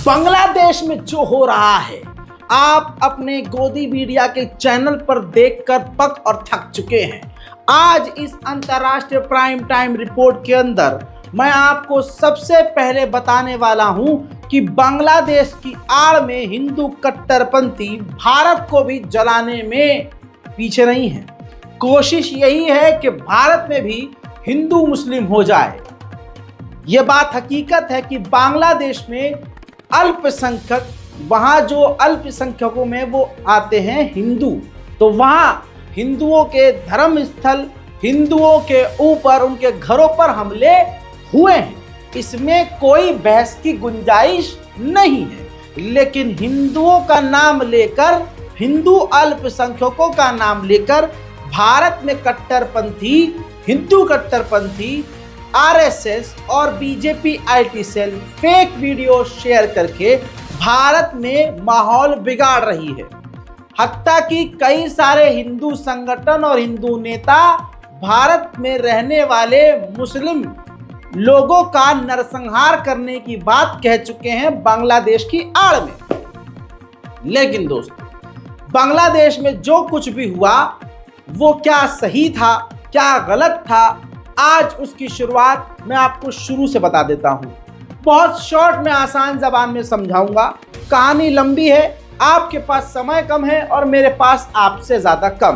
बांग्लादेश में जो हो रहा है आप अपने गोदी मीडिया के चैनल पर देखकर पक और थक चुके हैं। आज इस अंतर्राष्ट्रीय प्राइम टाइम रिपोर्ट के अंदर मैं आपको सबसे पहले बताने वाला हूं कि बांग्लादेश की आड़ में हिंदू कट्टरपंथी भारत को भी जलाने में पीछे नहीं है। कोशिश यही है कि भारत में भी हिंदू मुस्लिम हो जाए। यह बात हकीकत है कि बांग्लादेश में अल्पसंख्यक, वहाँ जो अल्पसंख्यकों में वो आते हैं हिंदू, तो वहाँ हिंदुओं के धर्म स्थल, हिंदुओं के ऊपर, उनके घरों पर हमले हुए हैं। इसमें कोई बहस की गुंजाइश नहीं है। लेकिन हिंदुओं का नाम लेकर, हिंदू अल्पसंख्यकों का नाम लेकर भारत में कट्टरपंथी, हिंदू कट्टरपंथी, आरएसएस और BJP IT cell fake video share करके भारत में माहौल बिगाड़ रही है। हत्ता कि कई सारे हिंदू संगठन और हिंदू नेता भारत में रहने वाले मुस्लिम लोगों का नरसंहार करने की बात कह चुके हैं बांग्लादेश की आड़ में। लेकिन दोस्तों, बांग्लादेश में जो कुछ भी हुआ वो क्या सही था, क्या गलत था, आज उसकी शुरुआत मैं आपको शुरू से बता देता हूं। बहुत शॉर्ट में, आसान जबान में समझाऊंगा। कहानी लंबी है, आपके पास समय कम है और मेरे पास आपसे ज़्यादा कम।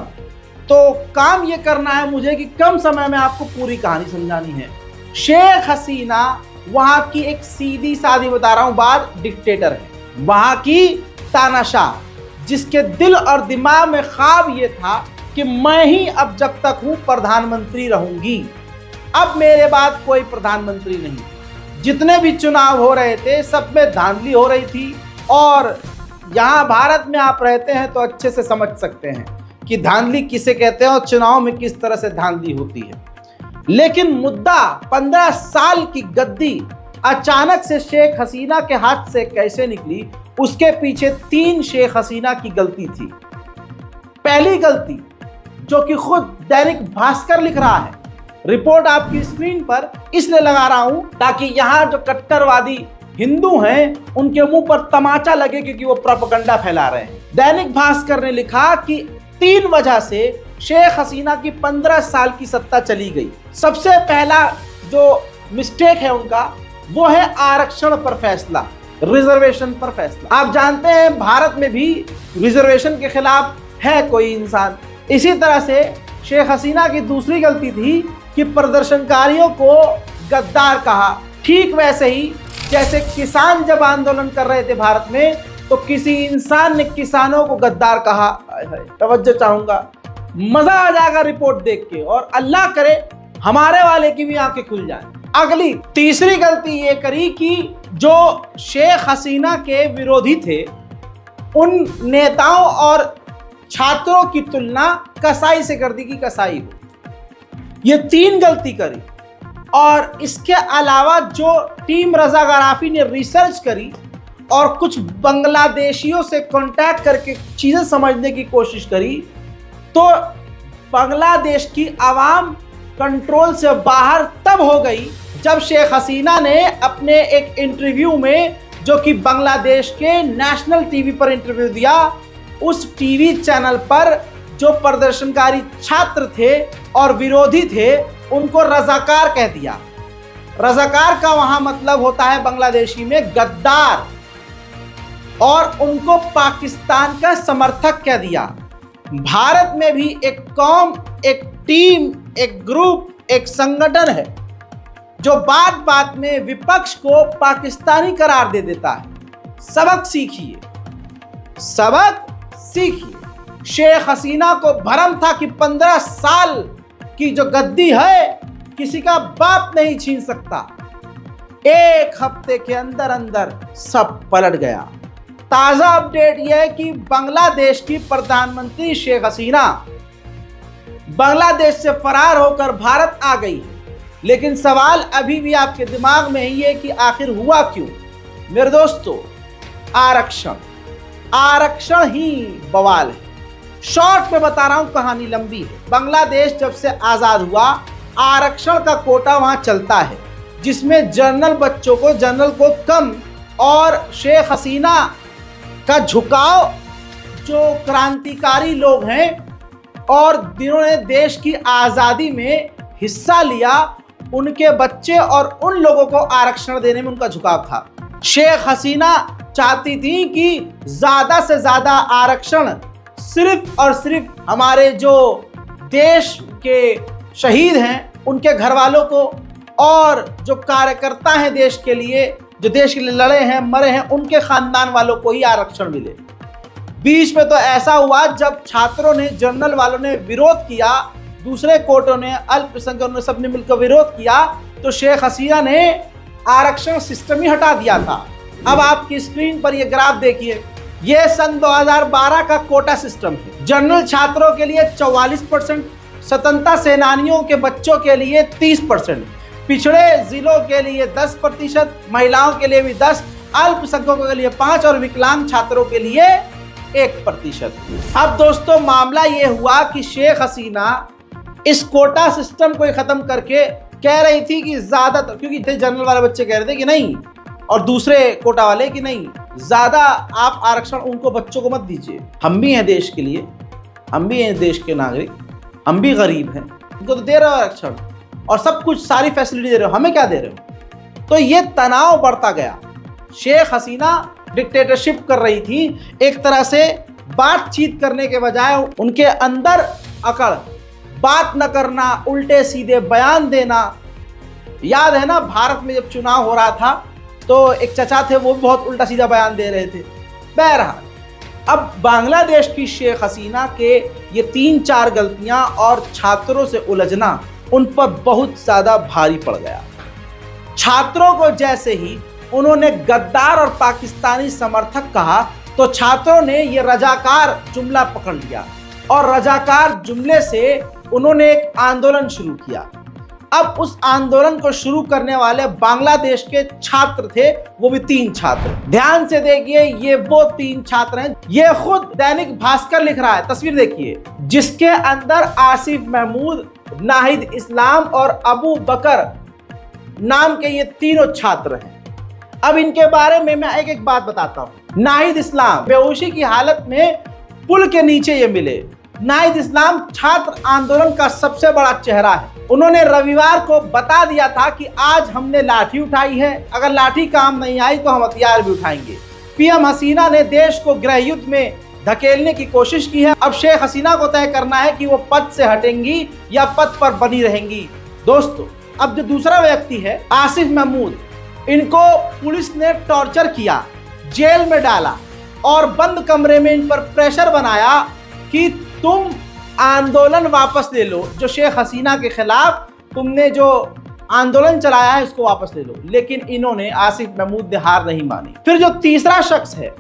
तो काम ये करना है मुझे कि कम समय में आपको पूरी कहानी समझानी है। शेख हसीना वहाँ की एक सीधी सादी, बता रहा हूँ बात, डिक्टेटर है। वहाँ की तानाशाह, जिसके दिल और दिमाग में ख्वाब ये था कि मैं ही अब जब तक हूँ प्रधानमंत्री रहूँगी। अब मेरे बाद कोई प्रधानमंत्री नहीं। जितने भी चुनाव हो रहे थे सब में धांधली हो रही थी। और यहाँ भारत में आप रहते हैं तो अच्छे से समझ सकते हैं कि धांधली किसे कहते हैं और चुनाव में किस तरह से धांधली होती है। लेकिन मुद्दा 15 साल की गद्दी अचानक से शेख हसीना के हाथ से कैसे निकली, उसके पीछे 3 शेख हसीना की गलती थी। पहली गलती, जो कि खुद दैनिक भास्कर लिख रहा है, रिपोर्ट आपकी स्क्रीन पर इसलिए लगा रहा हूं ताकि यहां जो कट्टरवादी हिंदू हैं उनके मुंह पर तमाचा लगे, क्योंकि वो प्रोपेगेंडा फैला रहे हैं। दैनिक भास्कर ने लिखा कि 3 वजह से शेख हसीना की 15 साल की सत्ता चली गई। सबसे पहला जो मिस्टेक है उनका, वो है आरक्षण पर फैसला, रिजर्वेशन पर फैसला। आप जानते हैं भारत में भी रिजर्वेशन के खिलाफ है कोई इंसान। इसी तरह से शेख हसीना की दूसरी गलती थी कि प्रदर्शनकारियों को गद्दार कहा। ठीक वैसे ही जैसे किसान जब आंदोलन कर रहे थे भारत में, तो किसी इंसान ने किसानों को गद्दार कहा। तवज्जो चाहूंगा, मजा आ जाएगा रिपोर्ट देख के, और अल्लाह करे हमारे वाले की भी आंखें खुल जाएं। अगली तीसरी गलती ये करी कि जो शेख हसीना के विरोधी थे उन नेताओं और छात्रों की तुलना कसाई से कर दी कि कसाई हो। ये 3 गलती करी। और इसके अलावा जो टीम रजा गराफी ने रिसर्च करी और कुछ बांग्लादेशियों से कांटेक्ट करके चीज़ें समझने की कोशिश करी, तो बांग्लादेश की आवाम कंट्रोल से बाहर तब हो गई जब शेख हसीना ने अपने एक इंटरव्यू में, जो कि बांग्लादेश के नेशनल टीवी पर इंटरव्यू दिया, उस टीवी चैनल पर जो प्रदर्शनकारी छात्र थे और विरोधी थे उनको रजाकार कह दिया। रजाकार का वहां मतलब होता है बांग्लादेशी में गद्दार, और उनको पाकिस्तान का समर्थक कह दिया। भारत में भी एक कौम, एक टीम, एक ग्रुप, एक संगठन है जो बात बात में विपक्ष को पाकिस्तानी करार दे देता है। सबक सीखिए, सबक सीखिए। शेख हसीना को भरम था कि 15 साल की जो गद्दी है किसी का बाप नहीं छीन सकता। 1 हफ्ते के अंदर अंदर सब पलट गया। ताजा अपडेट यह है कि बांग्लादेश की प्रधानमंत्री शेख हसीना बांग्लादेश से फरार होकर भारत आ गई है। लेकिन सवाल अभी भी आपके दिमाग में ही है कि आखिर हुआ क्यों। मेरे दोस्तों, आरक्षण ही बवाल है। शॉर्ट में बता रहा हूं, कहानी लंबी है। बांग्लादेश जब से आजाद हुआ, आरक्षण का कोटा वहां चलता है, जिसमें जनरल बच्चों को, जनरल को कम और शेख हसीना का झुकाव जो क्रांतिकारी लोग हैं और जिन्होंने देश की आज़ादी में हिस्सा लिया, उनके बच्चे और उन लोगों को आरक्षण देने में उनका झुकाव था। शेख हसीना चाहती थी कि ज़्यादा से ज़्यादा आरक्षण सिर्फ और सिर्फ हमारे जो देश के शहीद हैं उनके घर वालों को और जो कार्यकर्ता हैं देश के लिए, जो देश के लिए लड़े हैं, मरे हैं, उनके खानदान वालों को ही आरक्षण मिले। बीच में तो ऐसा हुआ जब छात्रों ने, जनरल वालों ने विरोध किया, दूसरे कोर्टों ने, अल्पसंख्यकों ने, सबने मिलकर विरोध किया, तो शेख हसीना ने आरक्षण सिस्टम ही हटा दिया था। अब आपकी स्क्रीन पर यह ग्राफ देखिए, यह सन 2012 का कोटा सिस्टम है। जनरल छात्रों के लिए 44%, स्वतंत्रता सेनानियों के बच्चों के लिए 30%, पिछड़े जिलों के लिए 10%, महिलाओं के लिए भी 10%, अल्पसंख्यकों के लिए 5% और विकलांग छात्रों के लिए 1%। अब दोस्तों मामला ये हुआ कि शेख हसीना इस कोटा सिस्टम को खत्म करके कह रही थी कि ज्यादातर, क्योंकि जनरल वाले बच्चे कह रहे थे कि नहीं और दूसरे कोटा वाले कि नहीं, ज्यादा आप आरक्षण उनको बच्चों को मत दीजिए, हम भी हैं देश के लिए, हम भी हैं देश के नागरिक, हम भी गरीब हैं, उनको तो दे रहे हो आरक्षण और सब कुछ, सारी फैसिलिटी दे रहे हो, हमें क्या दे रहे हो। तो ये तनाव बढ़ता गया। शेख हसीना डिक्टेटरशिप कर रही थी, एक तरह से बातचीत करने के बजाय उनके अंदर अकड़, बात न करना, उल्टे सीधे बयान देना। याद है ना, भारत में जब चुनाव हो रहा था तो एक चचा थे, वो भी बहुत उल्टा सीधा बयान दे रहे थे। बहरहाल अब बांग्लादेश की शेख हसीना के ये 3-4 गलतियां और छात्रों से उलझना उन पर बहुत ज़्यादा भारी पड़ गया। छात्रों को जैसे ही उन्होंने गद्दार और पाकिस्तानी समर्थक कहा तो छात्रों ने ये रजाकार जुमला पकड़ लिया और रजाकार जुमले से उन्होंने एक आंदोलन शुरू किया। अब उस आंदोलन को शुरू करने वाले बांग्लादेश के छात्र थे, वो भी 3 छात्र। ध्यान से देखिए, ये वो 3 छात्र हैं। ये खुद दैनिक भास्कर लिख रहा है, तस्वीर देखिए, जिसके अंदर आसिफ महमूद, नाहिद इस्लाम और अबू बकर नाम के ये तीनों छात्र हैं। अब इनके बारे में मैं एक एक बात बताता हूँ। नाहिद इस्लाम बेहोशी की हालत में पुल के नीचे ये मिले। नाहिद इस्लाम छात्र आंदोलन का सबसे बड़ा चेहरा है। उन्होंने रविवार को बता दिया था कि आज हमने लाठी उठाई है, अगर लाठी काम नहीं आई तो हम हथियार भी उठाएंगे। पीएम हसीना ने देश को गृह युद्ध में धकेलने की कोशिश की है। अब शेख हसीना को तय करना है कि वो पद से हटेंगी या पद पर बनी रहेंगी। दोस्तों, अब जो दूसरा व्यक्ति है आसिफ महमूद, इनको पुलिस ने टॉर्चर किया, जेल में डाला और बंद कमरे में इन पर प्रेशर बनाया कि तुम आंदोलन वापस ले लो, जो शेख हसीना के खिलाफ तुमने जो आंदोलन चलाया है उसको वापस ले लो। लेकिन इन्होंने, आसिफ महमूद ने हार नहीं मानी। फिर जो तीसरा शख्स है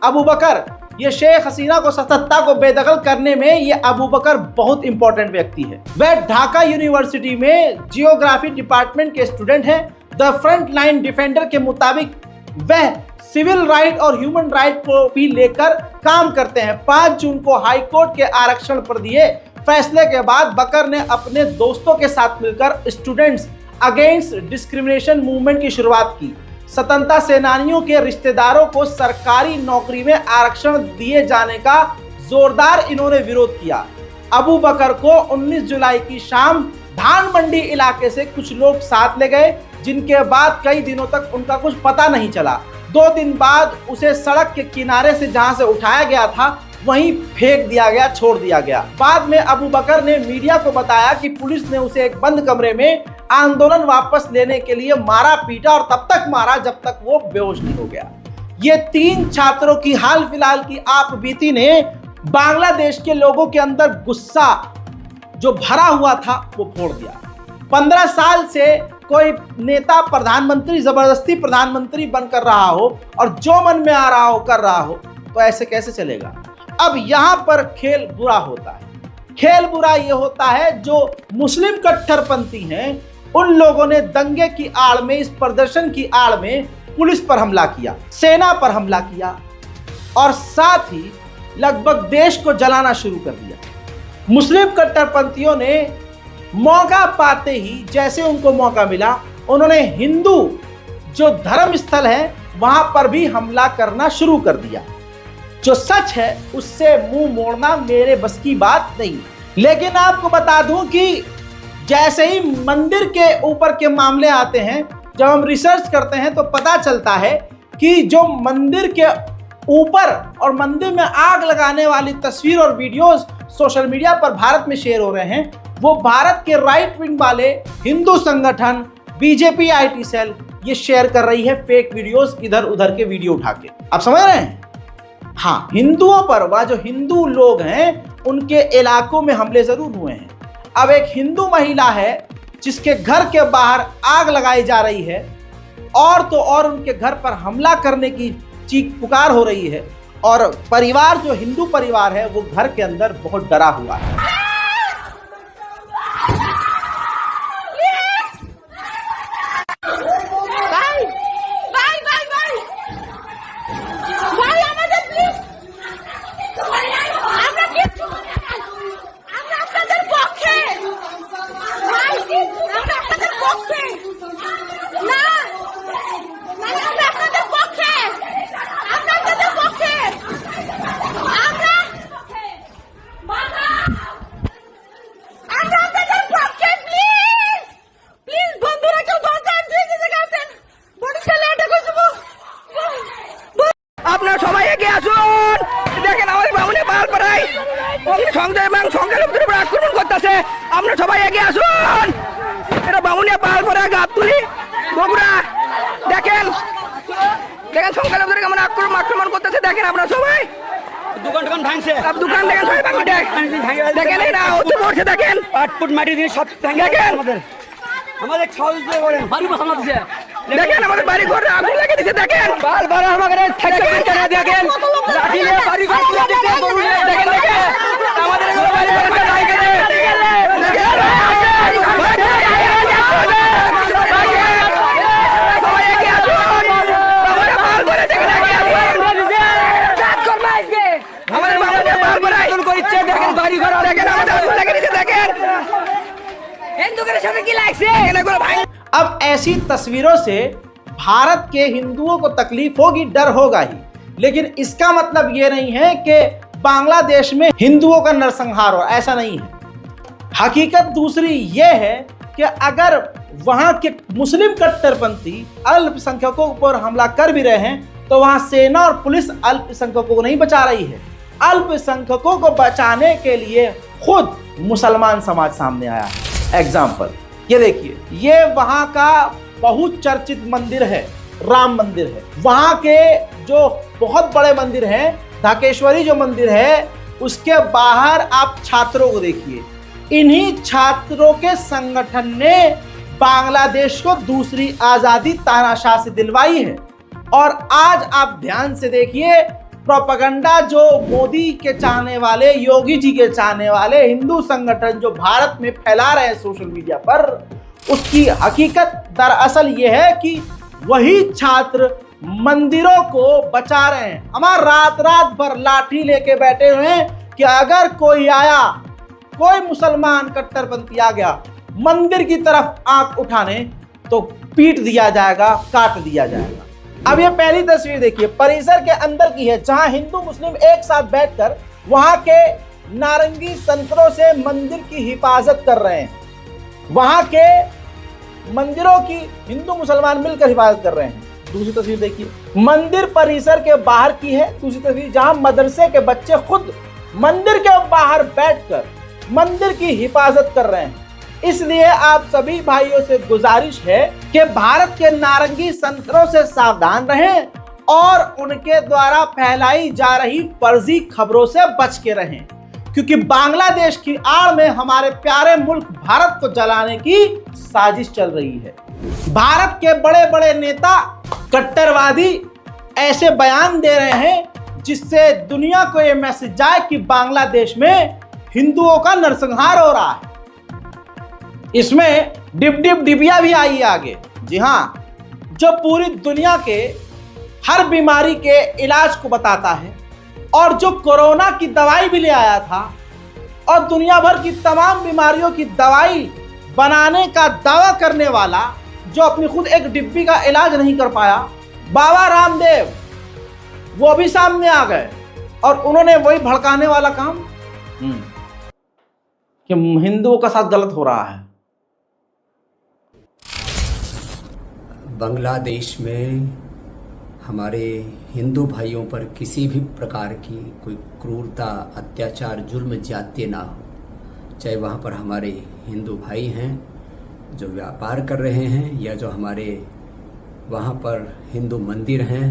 अबू बकर, ये शेख हसीना को सत्ता को बेदखल करने में ये अबू बकर बहुत इंपॉर्टेंट व्यक्ति है। वह ढाका यूनिवर्सिटी में जियोग्राफी डिपार्टमेंट के स्टूडेंट हैं। द फ्रंट लाइन डिफेंडर के मुताबिक वह सिविल राइट और ह्यूमन राइट को भी लेकर काम करते हैं। 5 जून को हाई कोर्ट के आरक्षण पर दिए फैसले के बाद बकर ने अपने दोस्तों के साथ मिलकर स्टूडेंट्स अगेंस्ट डिस्क्रिमिनेशन मूवमेंट की शुरुआत की। स्वतंत्रता सेनानियों के रिश्तेदारों को सरकारी नौकरी में आरक्षण दिए जाने का जोरदार इन्होंने विरोध किया। अबू बकर को 19 जुलाई की शाम धान मंडी इलाके से कुछ लोग साथ ले गए, जिनके बाद कई दिनों तक उनका कुछ पता नहीं चला। 2 दिन बाद उसे सड़क के किनारे से जहां से उठाया गया था वहीं फेंक दिया गया, छोड़ दिया गया। बाद में अबू बकर ने मीडिया को बताया कि पुलिस ने उसे एक बंद कमरे में आंदोलन वापस लेने के लिए मारा पीटा और तब तक मारा जब तक वो बेहोश नहीं हो गया। ये 3 छात्रों की हाल फिलहाल की आप बीती ने बांग्लादेश के लोगों के अंदर गुस्सा जो भरा हुआ था वो फोड़ दिया। 15 साल से कोई नेता प्रधानमंत्री जबरदस्ती प्रधानमंत्री बनकर रहा हो और जो मन में आ रहा हो कर रहा हो, तो ऐसे कैसे चलेगा। अब यहां पर खेल बुरा होता है। खेल बुरा ये होता है जो मुस्लिम कट्टरपंथी हैं, उन लोगों ने दंगे की आड़ में, इस प्रदर्शन की आड़ में पुलिस पर हमला किया, सेना पर हमला किया और साथ ही लगभग देश को जलाना शुरू कर दिया। मुस्लिम कट्टरपंथियों ने मौका पाते ही, जैसे उनको मौका मिला, उन्होंने हिंदू जो धर्म स्थल है वहां पर भी हमला करना शुरू कर दिया। जो सच है उससे मुंह मोड़ना मेरे बस की बात नहीं। लेकिन आपको बता दूं कि जैसे ही मंदिर के ऊपर के मामले आते हैं, जब हम रिसर्च करते हैं तो पता चलता है कि जो मंदिर के ऊपर और मंदिर में आग लगाने वाली तस्वीर और वीडियोस सोशल मीडिया पर भारत में शेयर हो रहे हैं, वो भारत के राइट विंग वाले हिंदू संगठन बीजेपी आईटी सेल ये शेयर कर रही है फेक वीडियोस, इधर उधर के वीडियो उठा के। आप समझ रहे हैं? हाँ, हिंदुओं पर, वह जो हिंदू लोग हैं उनके इलाकों में हमले जरूर हुए हैं। अब एक हिंदू महिला है जिसके घर के बाहर आग लगाई जा रही है, और तो और उनके घर पर हमला करने की चीख पुकार हो रही है, और परिवार जो हिंदू परिवार है वो घर के अंदर बहुत डरा हुआ है। আপনারা সবাই এগিয়ে আসুন। দেখেন আমাদের বামুনে পাল পড়াই সংজয় এবং সংখ্যালঘুদের উপর আক্রমণ করতেছে। আপনারা সবাই এগিয়ে আসুন। এটা বামুনে পাল পড়া গাবতুলি বগুড়া। দেখেন দেখেন সংখ্যালঘুদের কেমন আক্রমণ করতেছে। দেখেন আপনারা সবাই দোকান ভাঙছে, সব দোকান দেখেন সবাই ভাঙছে। দেখেন না অত পড়ছে, দেখেন পাটপুট মাটি দিয়ে সব ভাঙে। দেখেন আমাদের ছাউল দিয়ে করেন বাড়ি বসানো দিছে। দেখেন আমাদের বাড়ি ঘরে আগুন লাগিয়ে দিয়েছে। দেখেন বারবার আমাদের ঠেকা দেখেন লাঠি নিয়ে বাড়ি ঘর পুরো দেখেন। দেখেন দেখেন আমাদের বাড়ি ঘরে লাগিয়ে দেয়। সবাই এগিয়ে আসুন। আমাদের পাল করে দেখেন এগিয়ে আসুন। কাজ করবে আজকে আমাদের বাড়িতে পাল করে আয়োজন করছে। দেখেন বাড়ি ঘর দেখেন আমাদের আগুন লাগিয়ে দিয়েছে। দেখেন हिंदू के साथ की लाइक से भाई। अब ऐसी तस्वीरों से भारत के हिंदुओं को तकलीफ होगी, डर होगा ही, लेकिन इसका मतलब ये नहीं है कि बांग्लादेश में हिंदुओं का नरसंहार हो, ऐसा नहीं है। हकीकत दूसरी ये है कि अगर वहां के मुस्लिम कट्टरपंथी अल्पसंख्यकों पर हमला कर भी रहे हैं तो वहां सेना और पुलिस अल्पसंख्यकों को नहीं बचा रही है। अल्पसंख्यकों को बचाने के लिए खुद मुसलमान समाज सामने आया है। एग्जाम्पल ये देखिए, ये वहां का बहुत चर्चित मंदिर है, राम मंदिर है। वहां के जो बहुत बड़े मंदिर हैं, ढाकेश्वरी जो मंदिर है, उसके बाहर आप छात्रों को देखिए। इन्हीं छात्रों के संगठन ने बांग्लादेश को दूसरी आजादी तानाशाह से दिलवाई है। और आज आप ध्यान से देखिए, प्रोपेगेंडा जो मोदी के चाहने वाले, योगी जी के चाहने वाले हिंदू संगठन जो भारत में फैला रहे हैं सोशल मीडिया पर, उसकी हकीकत दरअसल ये है कि वही छात्र मंदिरों को बचा रहे हैं। हमारा रात रात भर लाठी लेके बैठे हुए हैं कि अगर कोई आया, कोई मुसलमान कट्टरपंथी आ गया मंदिर की तरफ आंख उठाने, तो पीट दिया जाएगा, काट दिया जाएगा। अब ये पहली तस्वीर देखिए, परिसर के अंदर की है, जहां हिंदू मुस्लिम एक साथ बैठकर वहां के नारंगी संतरों से मंदिर की हिफाजत कर रहे हैं। वहां के मंदिरों की हिंदू मुसलमान मिलकर हिफाजत कर रहे हैं। दूसरी तस्वीर देखिए, मंदिर परिसर के बाहर की है। दूसरी तस्वीर जहां मदरसे के बच्चे खुद मंदिर के बाहर बैठकर मंदिर की हिफाजत कर रहे हैं। इसलिए आप सभी भाइयों से गुजारिश है कि भारत के नारंगी संतरों से सावधान रहें और उनके द्वारा फैलाई जा रही फर्जी खबरों से बच के रहें, क्योंकि बांग्लादेश की आड़ में हमारे प्यारे मुल्क भारत को जलाने की साजिश चल रही है। भारत के बड़े बड़े नेता कट्टरवादी ऐसे बयान दे रहे हैं जिससे दुनिया को यह मैसेज जाए कि बांग्लादेश में हिंदुओं का नरसंहार हो रहा है। इसमें डिबिया भी आई है आगे। जी हाँ, जो पूरी दुनिया के हर बीमारी के इलाज को बताता है, और जो कोरोना की दवाई भी ले आया था, और दुनिया भर की तमाम बीमारियों की दवाई बनाने का दावा करने वाला, जो अपनी खुद एक डिब्बी का इलाज नहीं कर पाया, बाबा रामदेव वो भी सामने आ गए और उन्होंने वही भड़काने वाला काम कि हिंदुओं का साथ गलत हो रहा है। बांग्लादेश में हमारे हिंदू भाइयों पर किसी भी प्रकार की कोई क्रूरता, अत्याचार, जुल्म, ज्यादती ना हो, चाहे वहाँ पर हमारे हिंदू भाई हैं जो व्यापार कर रहे हैं, या जो हमारे वहाँ पर हिंदू मंदिर हैं,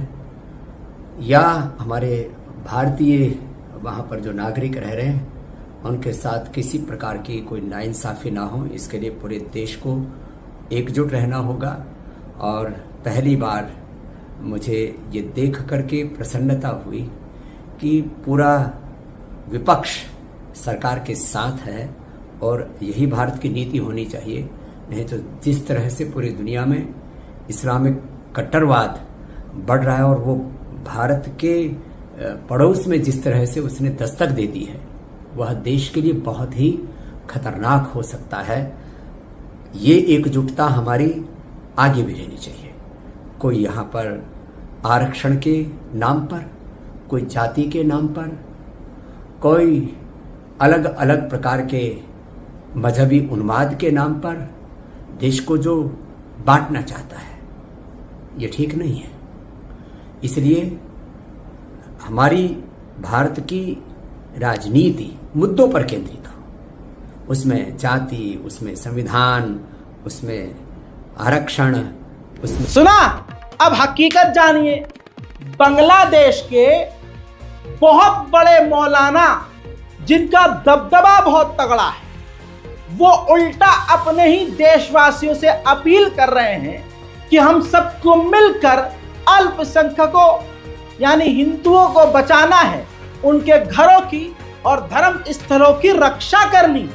या हमारे भारतीय वहाँ पर जो नागरिक रह रहे हैं, उनके साथ किसी प्रकार की कोई नाइंसाफ़ी ना हो। इसके लिए पूरे देश को एकजुट रहना होगा। और पहली बार मुझे ये देख करके प्रसन्नता हुई कि पूरा विपक्ष सरकार के साथ है, और यही भारत की नीति होनी चाहिए। नहीं तो जिस तरह से पूरी दुनिया में इस्लामिक कट्टरवाद बढ़ रहा है और वो भारत के पड़ोस में जिस तरह से उसने दस्तक दे दी है, वह देश के लिए बहुत ही खतरनाक हो सकता है। ये एकजुटता हमारी आगे भी रहनी चाहिए। कोई यहाँ पर आरक्षण के नाम पर, कोई जाति के नाम पर, कोई अलग अलग प्रकार के मजहबी उन्माद के नाम पर देश को जो बांटना चाहता है, ये ठीक नहीं है। इसलिए हमारी भारत की राजनीति मुद्दों पर केंद्रित हो, उसमें जाति, उसमें संविधान, उसमें आरक्षण, उसमें सुना। अब हकीकत जानिए। बांग्लादेश के बहुत बड़े मौलाना जिनका दबदबा बहुत तगड़ा है, वो उल्टा अपने ही देशवासियों से अपील कर रहे हैं कि हम सबको मिलकर अल्पसंख्यकों यानी हिंदुओं को बचाना है, उनके घरों की और धर्म स्थलों की रक्षा करनी।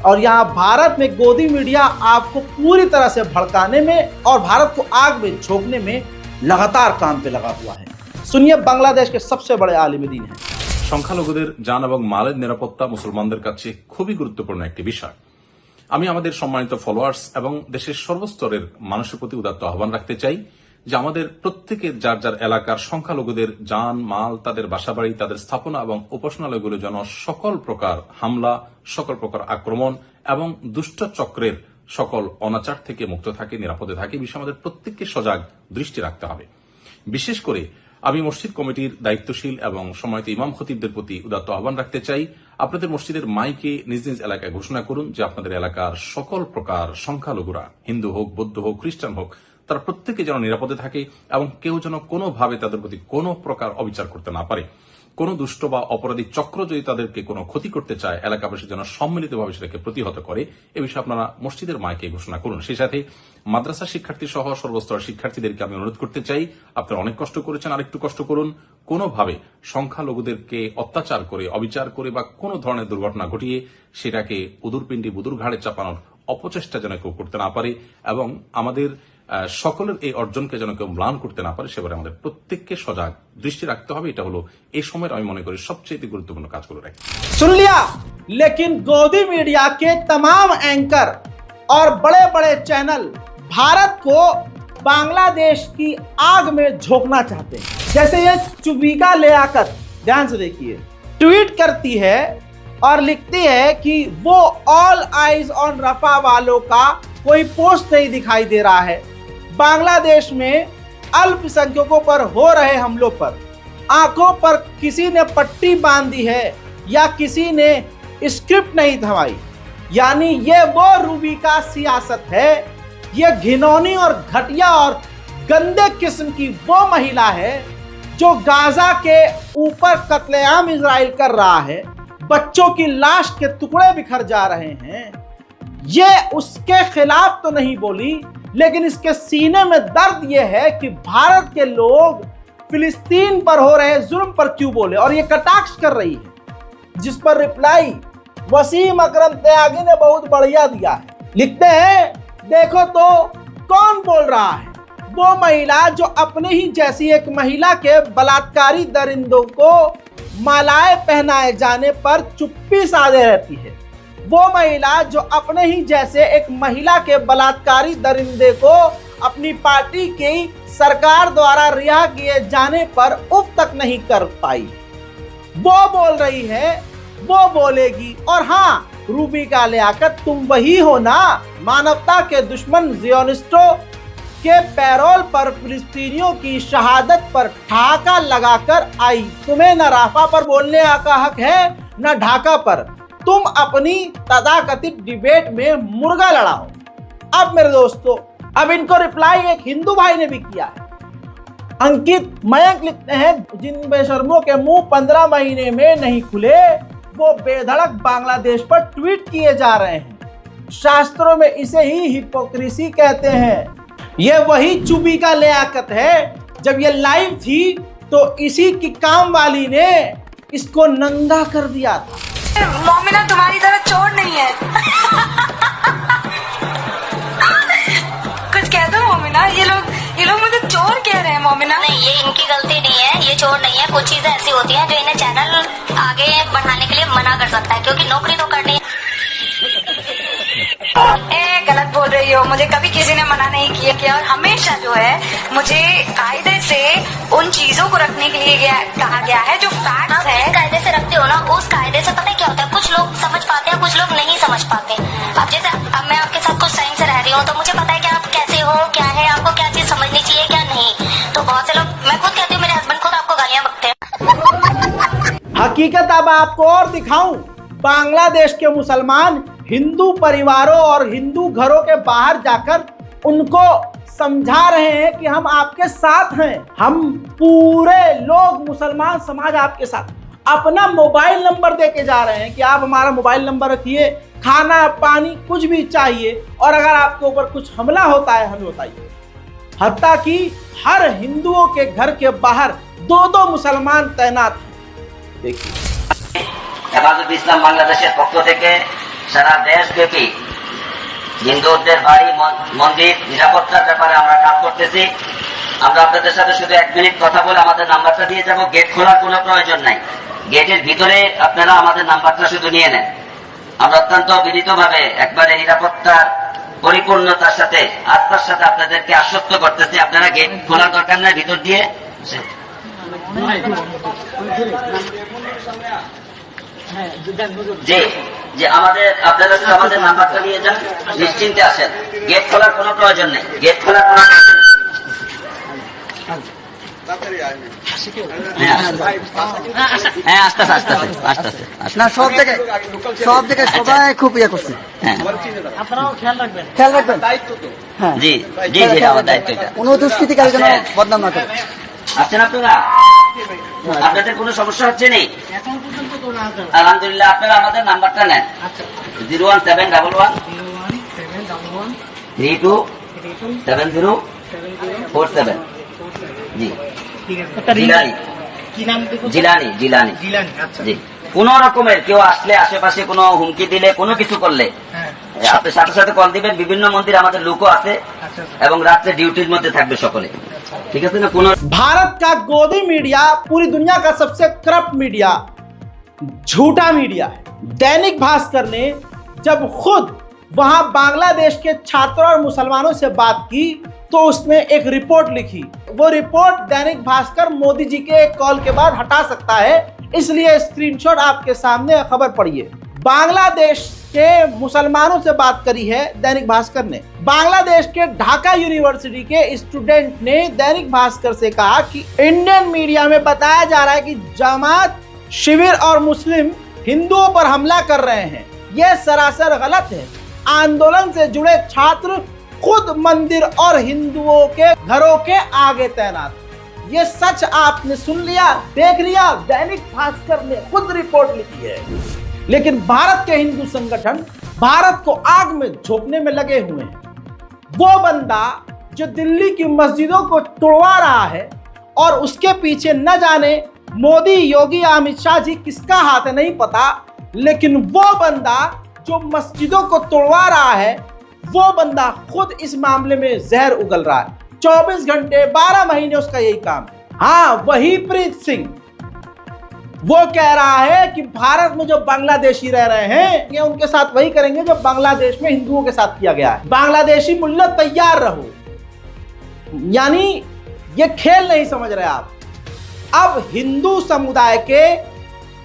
और यहाँ भारत में गोदी मीडिया आपको पूरी तरह से भड़काने में और भारत को आग में झोंकने में लगातार काम पे लगा हुआ है। सुनिए बांग्लादेश के सबसे बड़े आलिम दीन हैं। সংখ্যালঘুদের জান এবং মালের নিরাপত্তা মুসলমানদের কাছে খুবই গুরুত্বপূর্ণ একটি বিষয়। আমি আমাদের সম্মানিত ফলোয়ার্স এবং দেশের সর্বস্তরের মানুষের প্রতি উদাত্ত আহ্বান রাখতে চাই যে আমাদের প্রত্যেকের যার যার এলাকার সংখ্যালঘুদের জান, মাল, তাদের বাসাবাড়ি, তাদের স্থাপনা এবং উপাসনালয়গুলো যেন সকল প্রকার হামলা, সকল প্রকার আক্রমণ এবং দুষ্ট চক্রের সকল অনাচার থেকে মুক্ত থাকে, নিরাপদে থাকে, বিষয়ে আমাদের প্রত্যেককে সজাগ দৃষ্টি রাখতে হবে। বিশেষ করে আমি মসজিদ কমিটির দায়িত্বশীল এবং সম্মানিত ইমাম খতিবদের প্রতি উদাত্ত আহ্বান রাখতে চাই, আপনাদের মসজিদের মাইকে নিজ নিজ এলাকায় ঘোষণা করুন যে আপনাদের এলাকার সকল প্রকার সংখ্যালঘুরা, হিন্দু হোক, বৌদ্ধ হোক, খ্রিস্টান হোক, তারা প্রত্যেকে যেন নিরাপদে থাকে এবং কেউ যেন কোনোভাবে তাদের প্রতি কোনো প্রকার অবিচার করতে না পারে। কোন দুষ্ট বা অপরাধী চক্র যদি তাদেরকে কোনো ক্ষতি করতে চায়, এলাকাবাসী যেন সম্মিলিতভাবে সেটাকে প্রতিহত করে, এ বিষয়ে আপনারা মসজিদের মাইকে ঘোষণা করুন। সেই সাথে মাদ্রাসা শিক্ষার্থী সহ সর্বস্তরের শিক্ষার্থীদেরকে আমি অনুরোধ করতে চাই, আপনারা অনেক কষ্ট করেছেন, আরেকটু কষ্ট করুন। কোনোভাবে সংখ্যালঘুদেরকে অত্যাচার করে, অবিচার করে বা কোনো ধরনের দুর্ঘটনা ঘটিয়ে সেটাকে উদুরপিণ্ডি বুদুর ঘাড়ে চাপানোর অপচেষ্টা যেন কেউ করতে না পারে এবং আমাদের সকলের এই অর্জনকে যেন কেউ ম্লান করতে না পারে, সেবারে আমাদের প্রত্যেককে সজাগ দৃষ্টি রাখতে হবে। এটা হলো এই সময়ের আমি মনে করি সবচেয়ে গুরুত্বপূর্ণ কাজগুলো রাখি। सुन लिया। लेकिन गोदी मीडिया के तमाम एंकर और बड़े बड़े चैनल भारत को बांग्लादेश की आग में झोंकना चाहते हैं। जैसे ये चुबीका लियाकत, ध्यान से देखिए, ट्वीट करती है और लिखती है कि वो ऑल आइज ऑन रफा वालों का कोई पोस्ट नहीं दिखाई दे रहा है। बांग्लादेश में अल्पसंख्यकों पर हो रहे हमलों पर आंखों पर किसी ने पट्टी बांध दी है या किसी ने स्क्रिप्ट नहीं थमाई। यानी ये वो रूबी का सियासत है, ये घिनौनी और घटिया और गंदे किस्म की वो महिला है जो गाजा के ऊपर कत्लेआम इजराइल कर रहा है, बच्चों की लाश के टुकड़े बिखर जा रहे हैं। ये उसके खिलाफ तो नहीं बोली, लेकिन इसके सीने में दर्द ये है कि भारत के लोग फिलिस्तीन पर हो रहे जुल्म पर क्यों बोले, और ये कटाक्ष कर रही है, जिस पर रिप्लाई वसीम अकरम त्यागी ने बहुत बढ़िया दिया है। लिखते हैं, देखो तो कौन बोल रहा है, वो महिला जो अपने ही जैसी एक महिला के बलात्कारी दरिंदों को मालाएं पहनाए जाने पर चुप्पी साधे रहती है, वो महिला जो अपने ही जैसे एक महिला के बलात्कारी दरिंदे को अपनी पार्टी की सरकार द्वारा रिहा किए जाने पर उफ तक नहीं कर पाई। वो बोल रही है, वो बोलेगी। और हाँ, रूबी का लियाकत तुम वही हो ना, मानवता के दुश्मन जियोनिस्टों के पैरोल पर फिलिस्तीनियों की शहादत पर ठाका लगाकर आई। तुम्हें न राफा पर बोलने का हक है न ढाका पर। तुम अपनी तथाकथित डिबेट में मुर्गा लड़ाओ। अब मेरे दोस्तों, अब इनको रिप्लाई एक हिंदू भाई ने भी किया है। अंकित मयंक लिखते हैं, जिन बेशर्मों के मुंह 15 महीने में नहीं खुले वो बेधड़क बांग्लादेश पर ट्वीट किए जा रहे हैं। शास्त्रों में इसे ही हिपोक्रेसी कहते हैं। ये वही चुबी का लियाकत है। जब ये लाइव थी तो इसी की काम वाली ने इसको नंगा कर दिया था। मोमिना तुम्हारी तरह चोर नहीं है। कुछ कह दो मोमिना, ये लोग मुझे चोर कह रहे हैं मोमिना। नहीं, ये इनकी गलती नहीं है, ये चोर नहीं है। कुछ चीजें ऐसी होती हैं जो इन्हें चैनल आगे बढ़ाने के लिए मना कर सकता है, क्योंकि नौकरी तो करनी है। गलत बोल रही हो, मुझे कभी किसी ने मना नहीं किया और हमेशा जो है मुझे कायदे से उन चीजों को रखने के लिए कहा गया है जो फैक्ट्स है। कायदे से रखते हो ना, उस कायदे से पता है क्या होता है, कुछ लोग समझ पाते हैं, कुछ लोग नहीं समझ पाते। अब जैसे अब मैं आपके साथ कुछ टाइम से रह रही हूँ तो मुझे पता है कि आप कैसे हो, क्या है, आपको क्या चीज समझनी चाहिए क्या नहीं। तो बहुत से लोग, मैं खुद कहती हूँ, मेरे हस्बैंड खुद आपको गालियां बकते हैं। हकीकत अब आपको और दिखाऊं। बांग्लादेश के मुसलमान हिंदू परिवारों और हिंदू घरों के बाहर जाकर उनको समझा रहे हैं कि हम आपके साथ हैं, हम पूरे लोग मुसलमान समाज आपके साथ। अपना मोबाइल नंबर देके जा रहे हैं कि आप हमारा मोबाइल नंबर रखिए, खाना पानी कुछ भी चाहिए, और अगर आपके ऊपर कुछ हमला होता है हमें बताइए। हत्ता कि हर हिंदुओं के घर के बाहर 2-2 मुसलमान तैनात हैं। देखिए, হেফাজত ইসলাম বাংলাদেশের পক্ষ থেকে সারা দেশব্যাপী হিন্দুদের বাড়ি মন্দির নিরাপত্তার ব্যাপারে আমরা কাজ করতেছি। আমরা আপনাদের সাথে শুধু 1 মিনিট কথা বলে আমাদের নাম্বারটা দিয়ে যাব। গেট খোলার কোনো প্রয়োজন নাই, গেটের ভিতরে আপনারা আমাদের নাম্বারটা শুধু নিয়ে নেন। আমরা অত্যন্ত বিনীতভাবে একবারে নিরাপত্তার পরিপূর্ণতার সাথে আস্থার সাথে আপনাদেরকে আশ্বস্ত করতেছি, আপনারা গেট খোলার দরকার নাই, ভিতর দিয়ে যে আমাদের আপনারা শুধু আমাদের নাম্বারটা নিয়ে যান, নিশ্চিন্তে আসেন। গেট খোলার কোনো প্রয়োজন নেই, গেট খোলার কোনো হ্যাঁ আস্তে আস্তে আস্তে আস্তে না, সব জায়গায় সবাই খুব ইয়ে করছে। আপনারাও খেয়াল রাখবেন দায়িত্ব তো। জি জি জি, আমার দায়িত্ব এটা। কোনো দুষ্কৃতিকারী যেন বদনাম না করে। আছেন আপনারা? আপনাদের কোনো সমস্যা হচ্ছে নেই? আলহামদুলিল্লাহ। আপনারা আমাদের নাম্বারটা নেন, 01711327047। জি জিলানি জি। কোন রকমের কেউ আসলে, আশেপাশে কোনো হুমকি দিলে, কোনো কিছু করলে আপনি সাথে সাথে কল দিবেন। বিভিন্ন মন্দিরে আমাদের লোকও আছে এবং রাত্রে ডিউটির মধ্যে থাকবে সকলে, ठीक है ना। भारत का गोदी मीडिया पूरी दुनिया का सबसे करप्ट मीडिया, झूठा मीडिया है। दैनिक भास्कर ने जब खुद वहां बांग्लादेश के छात्रों और मुसलमानों से बात की तो उसने एक रिपोर्ट लिखी। वो रिपोर्ट दैनिक भास्कर मोदी जी के एक कॉल के बाद हटा सकता है, इसलिए स्क्रीनशॉट आपके सामने, खबर पढ़िए। बांग्लादेश के मुसलमानों से बात करी है दैनिक भास्कर ने। बांग्लादेश के ढाका यूनिवर्सिटी के स्टूडेंट ने दैनिक भास्कर से कहा कि इंडियन मीडिया में बताया जा रहा है कि जमात शिविर और मुस्लिम हिंदुओं पर हमला कर रहे हैं। यह सरासर गलत है। आंदोलन से जुड़े छात्र खुद मंदिर और हिंदुओं के घरों के आगे तैनात। ये सच आपने सुन लिया, देख लिया, दैनिक भास्कर ने खुद रिपोर्ट लिखी है। लेकिन भारत के हिंदू संगठन भारत को आग में झोंकने में लगे हुए हैं। वो बंदा जो दिल्ली की मस्जिदों को तोड़वा रहा है और उसके पीछे न जाने मोदी, योगी, अमित शाह जी किसका हाथ है नहीं पता, लेकिन वो बंदा जो मस्जिदों को तोड़वा रहा है, वो बंदा खुद इस मामले में जहर उगल रहा है। 24 घंटे 12 महीने उसका यही काम है। हाँ, वही प्रीत सिंह वो कह रहा है कि भारत में जो बांग्लादेशी रह रहे हैं ये उनके साथ वही करेंगे जो बांग्लादेश में हिंदुओं के साथ किया गया है। बांग्लादेशी मुल्ला तैयार रहो, यानी ये खेल नहीं समझ रहे आप। अब हिंदू समुदाय के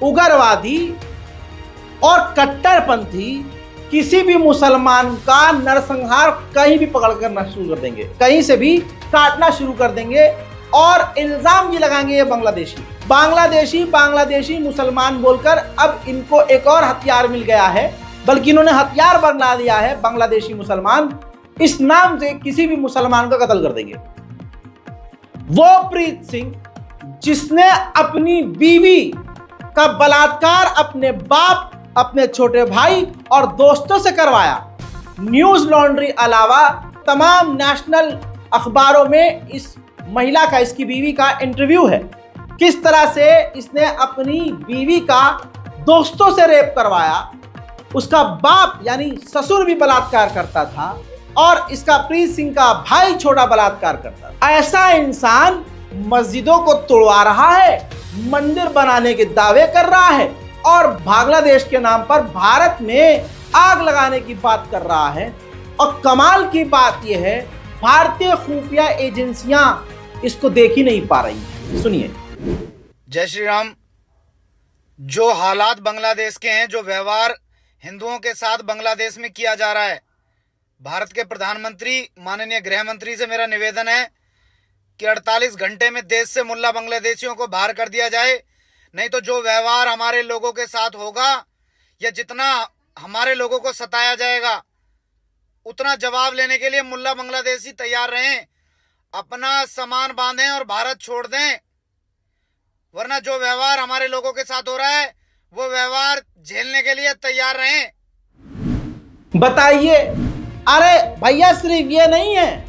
उग्रवादी और कट्टरपंथी किसी भी मुसलमान का नरसंहार कहीं भी पकड़ करना शुरू कर देंगे, कहीं से भी काटना शुरू कर देंगे और इल्जाम ये लगाएंगे ये बांग्लादेशी मुसलमान बोलकर। अब इनको एक और हथियार मिल गया है, बल्कि इन्होंने हथियार बना लिया है बांग्लादेशी मुसलमान। इस नाम से किसी भी मुसलमान का कत्ल कर देंगे। वो प्रीत सिंह जिसने अपनी बीवी का बलात्कार अपने बाप, अपने छोटे भाई और दोस्तों से करवाया। न्यूज लॉन्ड्री अलावा तमाम नेशनल अखबारों में इस महिला का, इसकी बीवी का इंटरव्यू है, किस तरह से इसने अपनी बीवी का दोस्तों से रेप करवाया। उसका बाप यानी ससुर भी बलात्कार करता था और इसका प्रीत सिंह का भाई छोटा बलात्कार करता था। ऐसा इंसान मस्जिदों को तोड़वा रहा है, मंदिर बनाने के दावे कर रहा है और बांग्लादेश के नाम पर भारत में आग लगाने की बात कर रहा है। और कमाल की बात यह है, भारतीय खुफिया एजेंसियां इसको देख ही नहीं पा रही हैं। सुनिए। जय श्री राम। जो हालात बांग्लादेश के हैं, जो व्यवहार हिंदुओं के साथ बांग्लादेश में किया जा रहा है, भारत के प्रधानमंत्री माननीय गृह मंत्री से मेरा निवेदन है कि 48 घंटे में देश से मुल्ला बांग्लादेशियों को बाहर कर दिया जाए, नहीं तो जो व्यवहार हमारे लोगों के साथ होगा या जितना हमारे लोगों को सताया जाएगा, उतना जवाब लेने के लिए मुल्ला बांग्लादेशी तैयार रहें, अपना सामान बांधें और भारत छोड़ दें। वरना जो व्यवहार हमारे लोगों के साथ हो रहा है, वो व्यवहार झेलने के लिए तैयार रहें। बताइए। अरे भैया सिर्फ ये नहीं है,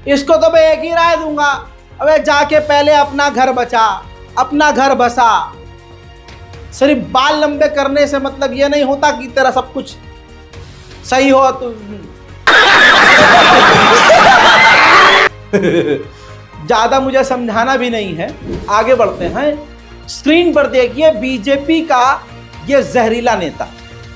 इसको तो मैं एक ही राय दूंगा, अबे जाके पहले अपना घर बचा, अपना घर बसा। सिर्फ बाल लंबे करने से मतलब ये नहीं होता कि तेरा सब कुछ सही हो। तो ज्यादा मुझे समझाना भी नहीं है, आगे बढ़ते हैं। स्क्रीन पर देखिए बीजेपी का ये जहरीला नेता,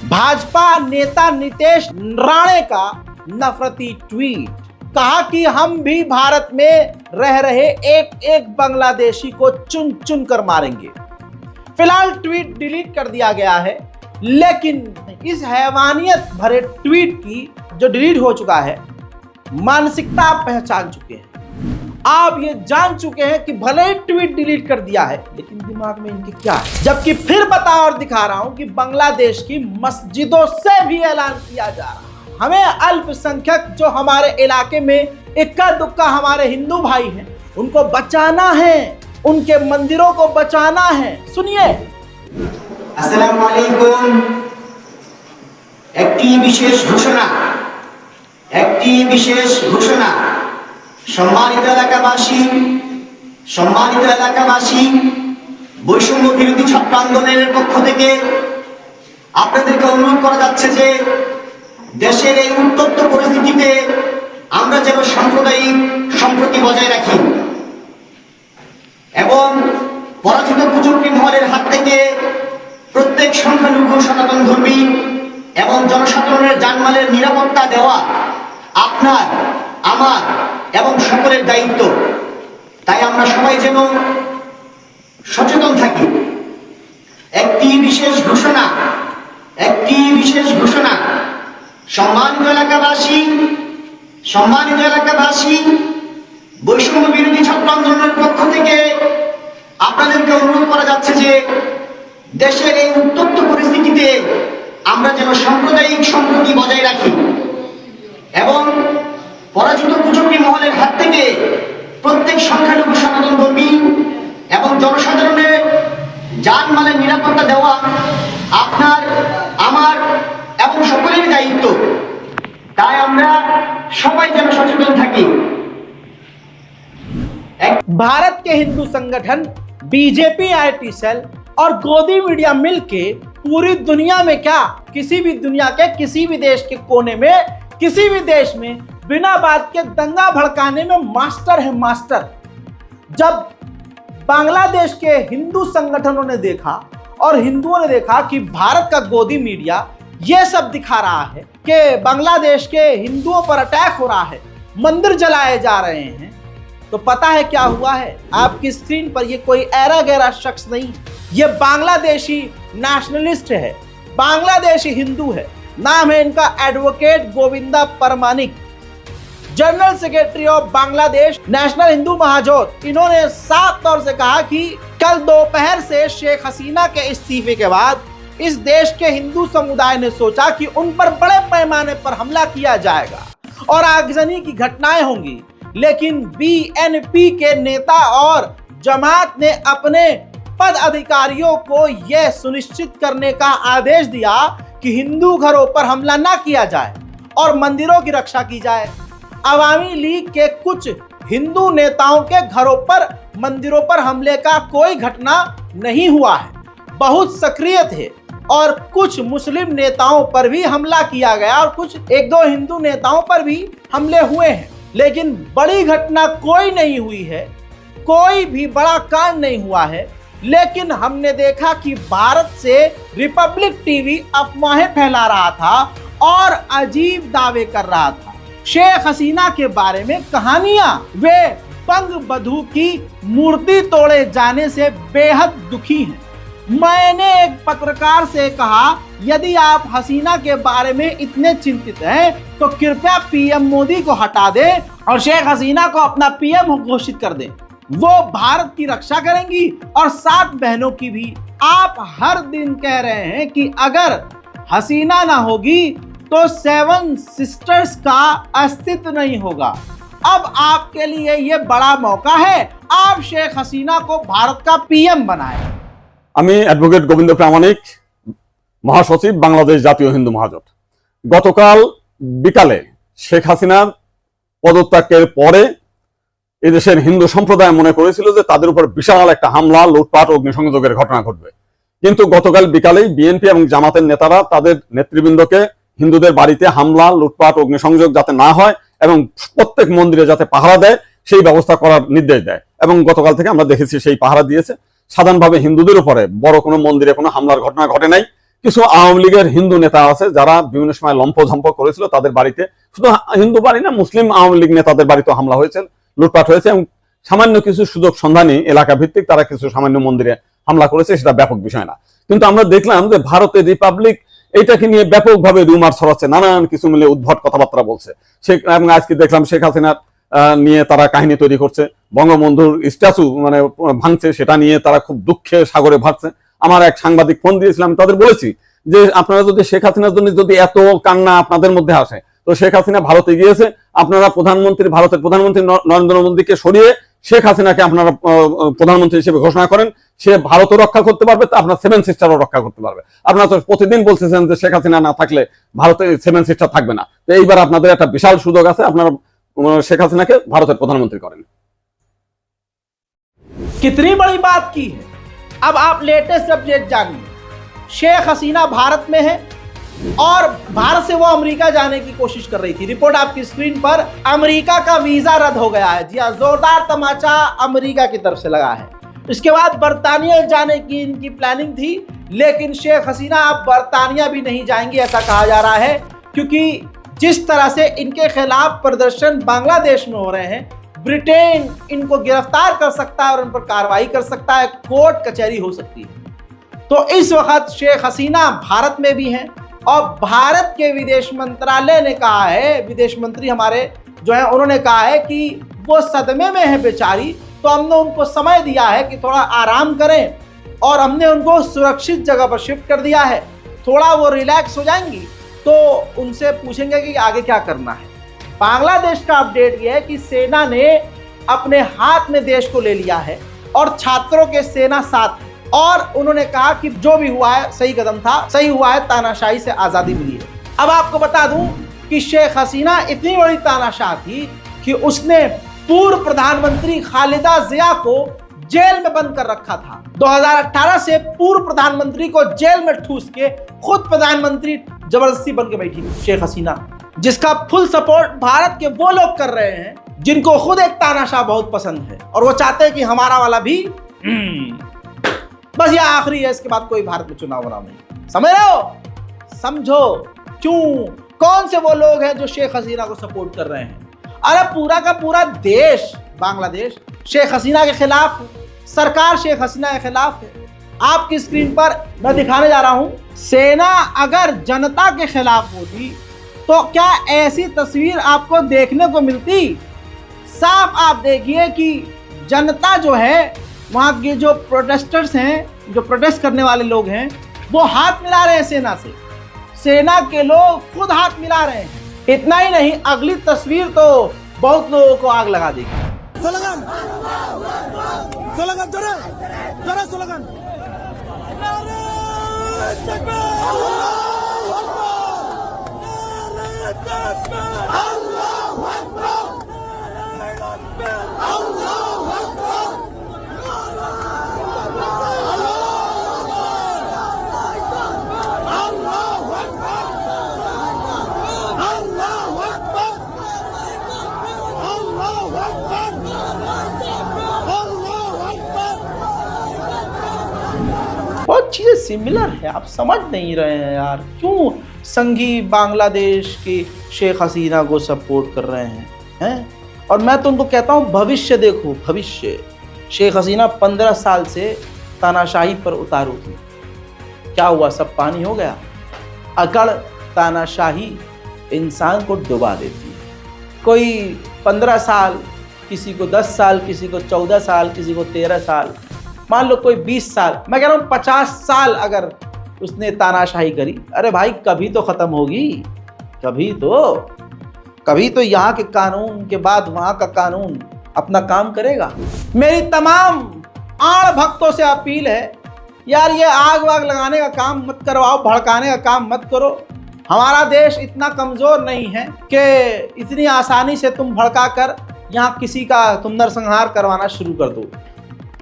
भाजपा नेता नीतीश राणे का नफरती ट्वीट। कहा कि हम भी भारत में रह रहे एक एक बांग्लादेशी को चुन चुन कर मारेंगे। फिलहाल ट्वीट डिलीट कर दिया गया है, लेकिन इस हैवानियत भरे ट्वीट की जो डिलीट हो चुका है, मानसिकता आप पहचान चुके हैं। आप ये जान चुके हैं कि भले ही ट्वीट डिलीट कर दिया है, लेकिन दिमाग में इनके क्या है। जबकि फिर बता और दिखा रहा हूं कि बांग्लादेश की मस्जिदों से भी ऐलान किया जा रहा है। हमें अल्पसंख्यक जो हमारे इलाके में इक्का दुक्का हमारे हिंदू भाई हैं, उनको बचाना है, उनके मंदिरों को बचाना है। सुनिए। अस्सलाम वालेकुम। একটি বিশেষ ঘোষণা, সম্মানিত এলাকাবাসী, বৈষম্য বিরোধী ছাত্র আন্দোলনের পক্ষ থেকে আপনাদেরকে অনুরোধ করা যাচ্ছে যে দেশের এই উত্তপ্ত পরিস্থিতিতে আমরা যেন সাম্প্রদায়িক সম্প্রীতি বজায় রাখি এবং পরাজিত কুচক্রী মহলের হাত থেকে প্রত্যেক সংখ্যালঘু সনাতন ধর্মী এবং জনসাধারণের জানমালের নিরাপত্তা দেওয়া আপনার, আমার এবং সকলের দায়িত্ব। তাই আমরা সবাই যেন সচেতন থাকি। একটি বিশেষ ঘোষণা, সম্মানিত এলাকাবাসী, বৈষম্য বিরোধী ছাত্র আন্দোলনের পক্ষ থেকে আপনাদেরকে অনুরোধ করা যাচ্ছে যে দেশের এই উত্তপ্ত পরিস্থিতিতে আমরা যেন সাম্প্রদায়িক সম্প্রীতি বজায় রাখি এবং পরাজিত কুচক্রী মহলের হাত থেকে প্রত্যেক সংখ্যালঘু সনাতন ধর্মী এবং জনসাধারণের জানমালের নিরাপত্তা দেওয়া আপনার, আমার এবং সকলের দায়িত্ব। তাই আমরা সবাই যেন সচেতন থাকি। भारत के हिंदू संगठन बीजेपी, आईटी सेल और गोदी मीडिया मिलके पूरी दुनिया में क्या, किसी भी दुनिया के किसी भी देश के कोने में, किसी भी देश में बिना बात के दंगा भड़काने में मास्टर है, मास्टर। जब बांग्लादेश के हिंदू संगठनों ने देखा और हिंदुओं ने देखा कि भारत का गोदी मीडिया ये सब दिखा रहा है कि बांग्लादेश के हिंदुओं पर अटैक हो रहा है, मंदिर जलाए जा रहे हैं, तो पता है क्या हुआ है? आपकी स्क्रीन पर ये कोई ऐरा गैरा शख्स नहीं, ये बांग्लादेशी नेशनलिस्ट है, बांग्लादेशी हिंदू है। नाम है इनका advocate Govinda Paramanik, general secretary of Bangladesh National Hindu Mahajot. इन्होंने साफ तौर से कहा कि कल दोपहर से शेख हसीना के इस्तीफे के बाद इस देश के हिंदू समुदाय ने सोचा कि उन पर बड़े पैमाने पर हमला किया जाएगा और आगजनी की घटनाएं होंगी, लेकिन बीएनपी के नेता और जमात ने अपने पद अधिकारियों को यह सुनिश्चित करने का आदेश दिया कि हिंदू घरों पर हमला ना किया जाए और मंदिरों की रक्षा की जाए। अवामी लीग के कुछ हिंदू नेताओं के घरों पर, मंदिरों पर हमले का कोई घटना नहीं हुआ है, बहुत सक्रिय थे, और कुछ मुस्लिम नेताओं पर भी हमला किया गया और कुछ एक दो हिंदू नेताओं पर भी हमले हुए हैं, लेकिन बड़ी घटना कोई नहीं हुई है, कोई भी बड़ा कांड नहीं हुआ है। लेकिन हमने देखा कि भारत से रिपब्लिक टीवी अफवाहें फैला रहा था और अजीब दावे कर रहा था शेख हसीना के बारे में कहानियां। वे बंग बधू की मूर्ति तोड़े जाने से बेहद दुखी हैं। मैंने एक पत्रकार से कहा, यदि आप हसीना के बारे में इतने चिंतित हैं तो कृपया पीएम मोदी को हटा दें और शेख हसीना को अपना पीएम घोषित कर दें, वो भारत की रक्षा करेंगी और 7 बहनों की भी। आप हर दिन कह रहे हैं कि अगर हसीना ना होगी तो 7 सिस्टर्स का अस्तित्व नहीं होगा। अब आपके लिए ये बड़ा मौका है, आप शेख हसीना को भारत का पीएम बनाएं। আমি অ্যাডভোকেট গোবিন্দ প্রামাণিক, মহাসচিব বাংলাদেশ জাতীয় হিন্দু মহাজোট। গতকাল বিকালে শেখ হাসিনার পদত্যাগের পরে এদেশের হিন্দু সম্প্রদায় মনে করেছিল যে তাদের উপর বিশাল একটা হামলা, লুটপাট, অগ্নিসংযোগের ঘটনা ঘটবে, কিন্তু গতকাল বিকালেই বিএনপি এবং জামাতের নেতারা তাদের নেতৃবৃন্দকে হিন্দুদের বাড়িতে হামলা, লুটপাট, অগ্নিসংযোগ যাতে না হয় এবং প্রত্যেক মন্দিরে যাতে পাহারা দেয় সেই ব্যবস্থা করার নির্দেশ দেয়, এবং গতকাল থেকে আমরা দেখেছি সেই পাহারা দিয়েছে। সাধারণভাবে হিন্দুদের উপরে বড় কোনো মন্দিরে কোনো হামলার ঘটনা ঘটে নাই। কিছু আওয়ামী লীগের হিন্দু নেতা আছে যারা বিভিন্ন সময় লম্পঝম্প করেছিল, তাদের বাড়িতে, শুধু হিন্দু বাড়ি না, মুসলিম আওয়ামী লীগ নেতাদের বাড়িতেও হামলা হয়েছে, লুটপাট হয়েছে, এবং সামান্য কিছু সুযোগ সন্ধানী এলাকা ভিত্তিক তারা কিছু সামান্য মন্দিরে হামলা করেছে, সেটা ব্যাপক বিষয় না। কিন্তু আমরা দেখলাম যে ভারতের রিপাবলিক এইটাকে নিয়ে ব্যাপকভাবে রুমার ছড়াচ্ছে, নানান কিছু মিলে উদ্ভট কথাবার্তা বলছে। এবং আজকে দেখলাম শেখ হাসিনার নিয়ে তারা কাহিনী তৈরি করছে, বঙ্গবন্ধুর স্ট্যাচু মানে ভাঙছে, সেটা নিয়ে তারা খুব দুঃখে সাগরে ভাসছে। আমার এক সাংবাদিক ফোন দিয়েছিলাম, তাদের বলেছি যে আপনারা যদি শেখ হাসিনার জন্য যদি এত কান্না আপনাদের মধ্যে আসে, তো শেখ হাসিনা ভারতে গিয়েছে, আপনারা ভারতের প্রধানমন্ত্রী নরেন্দ্র মোদীকে সরিয়ে শেখ হাসিনাকে আপনারা প্রধানমন্ত্রী হিসেবে ঘোষণা করেন, সে ভারতও রক্ষা করতে পারবে, তা আপনার 7 সিস্টারও রক্ষা করতে পারবে। আপনারা তো প্রতিদিন বলতেছেন যে শেখ হাসিনা না থাকলে ভারতে 7 সিস্টার থাকবে না, তো এইবার আপনাদের একটা বিশাল সুযোগ আছে, আপনারা शेख हसीना के भारत प्रधानमंत्री करें। कितनी बड़ी बात की है। अब आप लेटेस्ट अपडेट जानिए, शेख हसीना भारत में है और भारत से वो अमेरिका जाने की कोशिश कर रही थी। रिपोर्ट आपकी स्क्रीन पर, अमेरिका का वीजा रद्द हो गया है। जी हां, जोरदार तमाचा अमेरिका की तरफ से लगा है। इसके बाद बर्तानिया जाने की इनकी प्लानिंग थी, लेकिन शेख हसीना अब बर्तानिया भी नहीं जाएंगी ऐसा कहा जा रहा है, क्योंकि जिस तरह से इनके खिलाफ प्रदर्शन बांग्लादेश में हो रहे हैं, ब्रिटेन इनको गिरफ्तार कर सकता है और उन पर कार्रवाई कर सकता है, कोर्ट कचहरी हो सकती है। तो इस वक्त शेख हसीना भारत में भी हैं और भारत के विदेश मंत्रालय ने कहा है, विदेश मंत्री हमारे जो है उन्होंने कहा है कि वो सदमे में है बेचारी, तो हमने उनको समय दिया है कि थोड़ा आराम करें और हमने उनको सुरक्षित जगह पर शिफ्ट कर दिया है। थोड़ा वो रिलैक्स हो जाएंगी तो उनसे पूछेंगे कि आगे क्या करना है। बांग्लादेश का अपडेट यह है कि सेना ने अपने हाथ में देश को ले लिया है और छात्रों के सेना साथ है, और उन्होंने कहा कि जो भी हुआ है सही कदम था, सही हुआ है, तानाशाही से आज़ादी मिली है। अब आपको बता दूं कि शेख हसीना इतनी बड़ी तानाशाह थी कि उसने पूर्व प्रधानमंत्री खालिदा जिया को जेल में बंद कर रखा था। 2018 से पूर्व प्रधानमंत्री को जेल में ठूस के खुद प्रधानमंत्री जबरदस्ती बन के बैठी शेख हसीना, जिसका फुल सपोर्ट भारत के वो लोग कर रहे हैं जिनको खुद एक तानाशाह बहुत पसंद है और वो चाहते हैं कि हमारा वाला भी बस ये आखिरी है, इसके बाद कोई भारत में चुनाव नहीं। समझ रहे हो? समझो क्यों, कौन से वो लोग हैं जो शेख हसीना को सपोर्ट कर रहे हैं। अरे पूरा का पूरा देश बांग्लादेश शेख हसीना के खिलाफ है, सरकार शेख हसीना के खिलाफ है। आपकी स्क्रीन पर मैं दिखाने जा रहा हूं, सेना अगर जनता के खिलाफ होती तो क्या ऐसी तस्वीर आपको देखने को मिलती? साफ आप देखिए कि जनता जो है, वहाँ के जो प्रोटेस्टर्स हैं, जो प्रोटेस्ट करने वाले लोग हैं, वो हाथ मिला रहे हैं सेना से। सेना के लोग खुद हाथ मिला रहे हैं। इतना ही नहीं, अगली तस्वीर तो बहुत लोगों को आग लगा देगी। स्लोगन स्लोगन जोरे जोरे स्लोगन बहुत चीजें सिमिलर है, आप समझ नहीं रहे हैं यार। क्यों संघी बांग्लादेश की शेख हसीना को सपोर्ट कर रहे हैं? और मैं तो उनको कहता हूँ भविष्य देखो, भविष्य। शेख हसीना 15 साल से तानाशाही पर उतारू थी, क्या हुआ? सब पानी हो गया। अकड़ तानाशाही इंसान को डुबा देती है। कोई 15 साल, किसी को 10 साल, किसी को 14 साल, किसी को 13 साल, मान लो कोई 20 साल, मैं कह रहा हूँ 50 साल अगर उसने तानाशाही करी, अरे भाई कभी तो खत्म होगी, कभी तो यहाँ के कानून के बाद वहाँ का कानून अपना काम करेगा। मेरी तमाम आड़ भक्तों से अपील है, यार ये आग वाग लगाने का काम मत करवाओ, भड़काने का काम मत करो। हमारा देश इतना कमज़ोर नहीं है कि इतनी आसानी से तुम भड़का कर यहाँ किसी का तुम नरसंहार करवाना शुरू कर दो।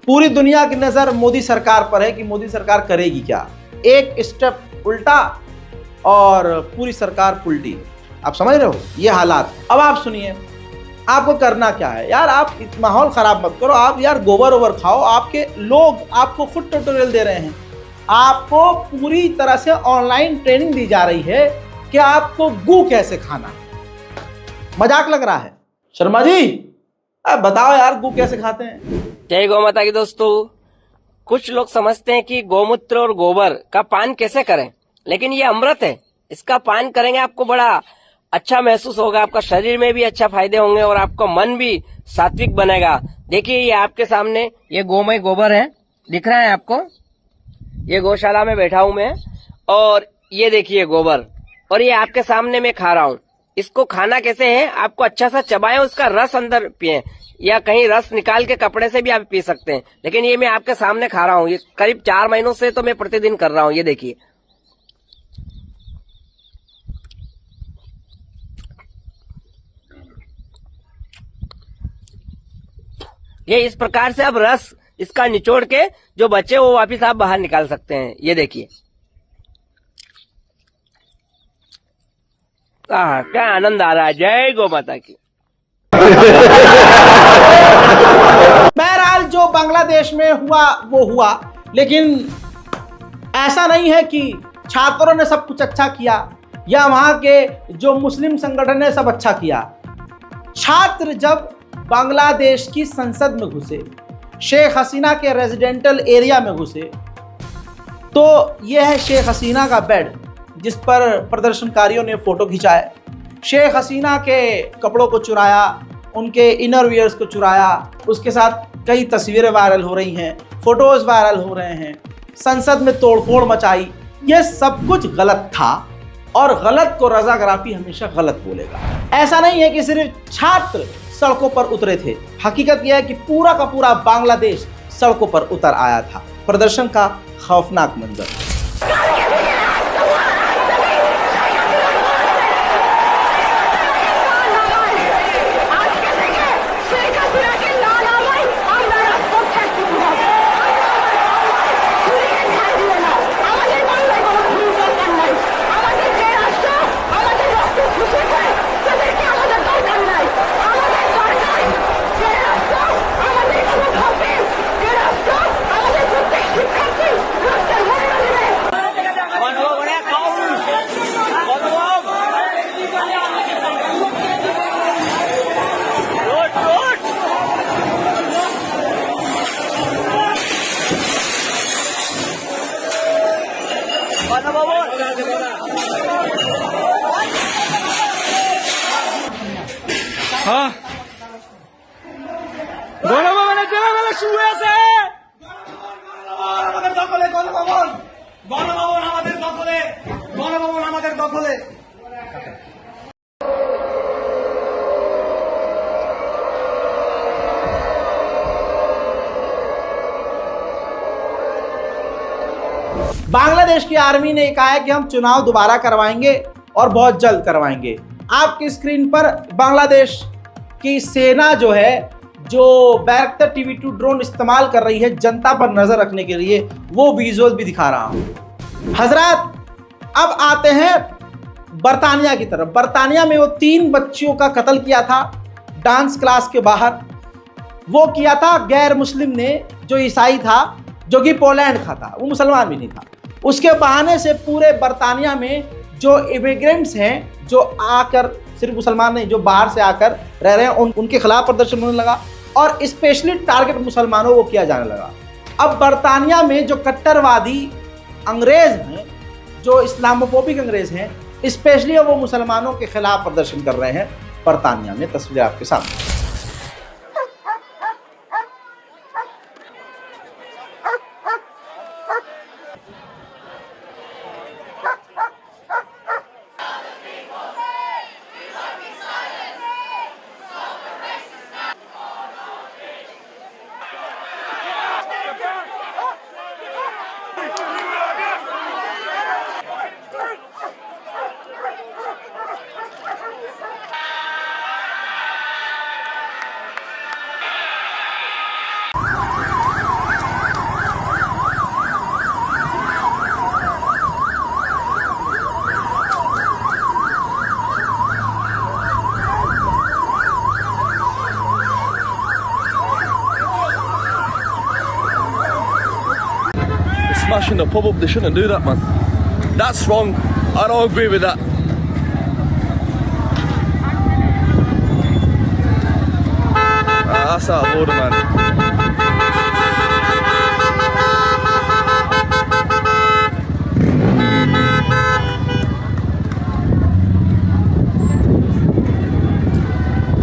पूरी दुनिया की नज़र मोदी सरकार पर है कि मोदी सरकार करेगी क्या। एक स्टेप उल्टा और पूरी सरकार पुल्टी। आप समझ रहे हो ये हालात। अब आप सुनिए, आपको करना क्या है यार। आप माहौल ख़राब मत करो, आप यार गोबर ओबर खाओ। आपके लोग आपको खुद ट्यूटोरियल दे रहे हैं, आपको पूरी तरह से ऑनलाइन ट्रेनिंग दी जा रही है कि आपको गू कैसे खाना है। मजाक लग रहा है? शर्मा जी अब बताओ यार, गू कैसे खाते हैं? जय गौ माता की दोस्तों। कुछ लोग समझते हैं कि गौमूत्र और गोबर का पान कैसे करें, लेकिन ये अमृत है। इसका पान करेंगे आपको बड़ा अच्छा महसूस होगा, आपका शरीर में भी अच्छा फायदे होंगे और आपका मन भी सात्विक बनेगा। देखिए ये आपके सामने ये गोमय गोबर है, दिख रहा है आपको? ये गौशाला में बैठा हूं मैं और ये देखिए गोबर, और ये आपके सामने मैं खा रहा हूँ। इसको खाना कैसे है, आपको अच्छा सा चबाएं, उसका रस अंदर पिए, या कहीं रस निकाल के कपड़े से भी आप पी सकते हैं। लेकिन ये मैं आपके सामने खा रहा हूँ। ये करीब 4 महीनों से तो मैं प्रतिदिन कर रहा हूँ। ये देखिए ये इस प्रकार से अब रस इसका निचोड़ के जो बचे वो वापिस आप बाहर निकाल सकते हैं। ये देखिए क्या आनंद आ रहा है। जय गौ माता की। बहरहाल जो बांग्लादेश में हुआ वो हुआ, लेकिन ऐसा नहीं है कि छात्रों ने सब कुछ अच्छा किया या वहाँ के जो मुस्लिम संगठन ने सब अच्छा किया। छात्र जब बांग्लादेश की संसद में घुसे, शेख हसीना के रेजिडेंटल एरिया में घुसे, तो यह है शेख हसीना का बेड जिस पर प्रदर्शनकारियों ने फोटो खिंचाए। शेख हसीना के कपड़ों को चुराया, उनके इनर वियर्स को चुराया, उसके साथ कई तस्वीरें वायरल हो रही हैं, फोटोज़ वायरल हो रहे हैं, संसद में तोड़फोड़ मचाई। यह सब कुछ गलत था और गलत को रजाग्राफी हमेशा गलत बोलेगा। ऐसा नहीं है कि सिर्फ छात्र सड़कों पर उतरे थे, हकीकत यह है कि पूरा का पूरा बांग्लादेश सड़कों पर उतर आया था। प्रदर्शन का खौफनाक मंजर। হ্যাঁ গণভবনে ছেলেবেলা শুয়ে আছে। আমাদের দখলে গণভবন, গণভবন আমাদের দখলে, গণভবন আমাদের দখলে। बांग्लादेश की आर्मी ने कहा है कि हम चुनाव दोबारा करवाएंगे और बहुत जल्द करवाएंगे। आपकी स्क्रीन पर बांग्लादेश की सेना जो है, जो बैरक्टर TB2 ड्रोन इस्तेमाल कर रही है जनता पर नजर रखने के लिए, वो विजुअल भी दिखा रहा हूं। हजरात, अब आते हैं बर्तानिया की तरफ। बर्तानिया में वो 3 बच्चियों का कत्ल किया था डांस क्लास के बाहर। वो किया था गैर मुस्लिम ने, जो ईसाई था, जो कि पोलैंड का था, वो मुसलमान भी नहीं था। उसके बहाने से पूरे बर्तानिया में जो इमिग्रेंट्स हैं, जो आकर, सिर्फ मुसलमान नहीं, जो बाहर से आकर रह रहे हैं, उनके खिलाफ प्रदर्शन होने लगा और स्पेशली टारगेट मुसलमानों को किया जाने लगा। अब बर्तानिया में जो कट्टरवादी अंग्रेज हैं, जो इस्लामोफोबिक अंग्रेज हैं, स्पेशली वो मुसलमानों के खिलाफ प्रदर्शन कर रहे हैं बर्तानिया में। तस्वीर आपके सामने। Smashing the pub up, they shouldn't do that, man. That's wrong. I don't agree with that. That's out of order, man.